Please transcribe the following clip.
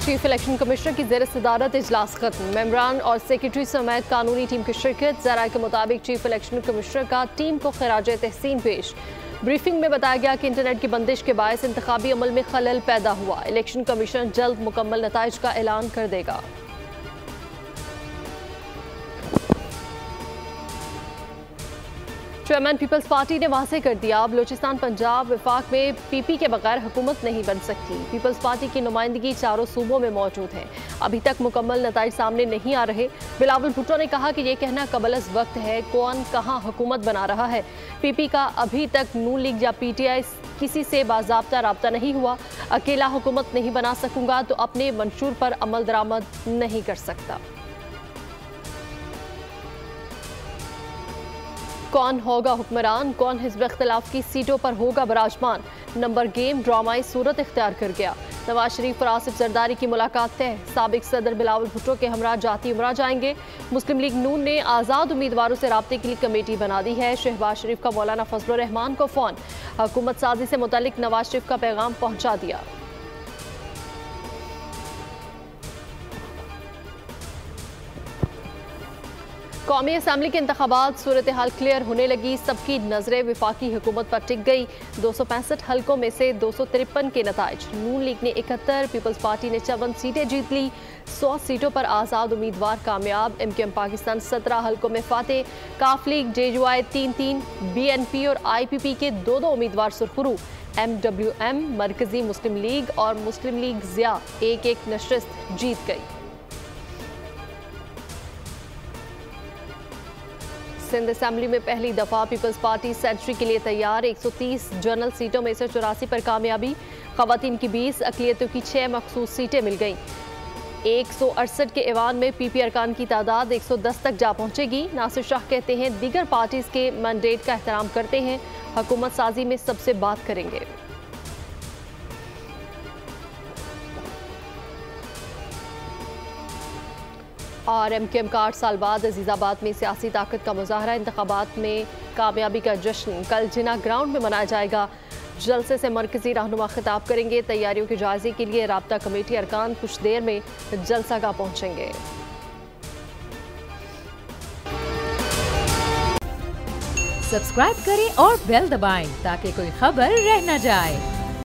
Chief election commissioner की ज़ेर सदारत इजलास खत्म। मेंबरान और सेक्रेटरी समेत कानूनी टीम की शिरकत। ज़राए के मुताबिक चीफ इलेक्शन कमिश्नर का टीम को खराज तहसीन पेश। ब्रीफिंग में बताया गया कि इंटरनेट की बंदिश के बायस इंतखाबी अमल में खलल पैदा हुआ। इलेक्शन कमीशन जल्द मुकम्मल नताइज का ऐलान कर देगा। चेयरमैन पीपल्स पार्टी ने वाज़ेह कर दिया, बलूचिस्तान पंजाब वफाक में पीपी के बगैर हुकूमत नहीं बन सकती। पीपल्स पार्टी की नुमाइंदगी चारों सूबों में मौजूद है। अभी तक मुकम्मल नताइज सामने नहीं आ रहे। बिलावल भुट्टो ने कहा कि यह कहना कबल वक्त है कौन कहाँ हुकूमत बना रहा है। पीपी का अभी तक नून लीग या पीटीआई किसी से बाज़ाब्ता राब्ता नहीं हुआ। अकेला हुकूमत नहीं बना सकूंगा तो अपने मंशूर पर अमल दरामद नहीं कर सकता। कौन होगा हुक्मरान, कौन हिज़्ब इख्तिलाफ की सीटों पर होगा बराजमान। नंबर गेम ड्रामाई सूरत इख्तियार कर गया। नवाज शरीफ और आसिफ जरदारी की मुलाकात तय। साबिक सदर बिलावल भुट्टो के हमरा जाती उमरा जाएंगे। मुस्लिम लीग नून ने आज़ाद उम्मीदवारों से राब्ते के लिए कमेटी बना दी है। शहबाज शरीफ का मौलाना फजलुर रहमान को फ़ोन। हुकूमत साजी से मुतालिक नवाज शरीफ का पैगाम पहुंचा दिया। कौमी असम्बली के इंतखाबात सूरत हाल क्लियर होने लगी। सबकी नजरें विफाकी हुकूमत पर टिक गई। 265 हलकों में से 253 के नताइज। नून लीग ने 71, पीपल्स पार्टी ने 54 सीटें जीत ली। 100 सीटों पर आज़ाद उम्मीदवार कामयाब। MQM पाकिस्तान 17 हलकों में फाते। काफ लीग JUI 3-3, BNP और IPP के 2-2 उम्मीदवार सुरखरू। MWM, मरकजी मुस्लिम लीग और मुस्लिम लीग ज़िया 1-1 नशस्त जीत गई। सिंध असेंबली में पहली दफा पीपल्स पार्टी सेंचुरी के लिए तैयार। 130 जनरल सीटों में से 84 पर कामयाबी। खवातीन की 20, अक़लियतों की 6 मखसूस सीटें मिल गईं। 168 के ऐवान में PP अरकान की तादाद 110 तक जा पहुंचेगी। नासिर शाह कहते हैं दीगर पार्टीज के मैंडेट का एहतराम करते हैं, हुकूमत साजी में सबसे बात करेंगे। और MQM का 8 साल बाद अजीज़ाबाद में सियासी ताकत का मुजाहरा। इंतखाबात में कामयाबी का जश्न कल जिना ग्राउंड में मनाया जाएगा। जलसे से मरकजी रहनुमा खिताब करेंगे। तैयारियों के जायजे के लिए राब्ता कमेटी अरकान कुछ देर में जलसागाह पहुंचेंगे। सब्सक्राइब करें और बेल दबाएं ताकि कोई खबर रह न जाए।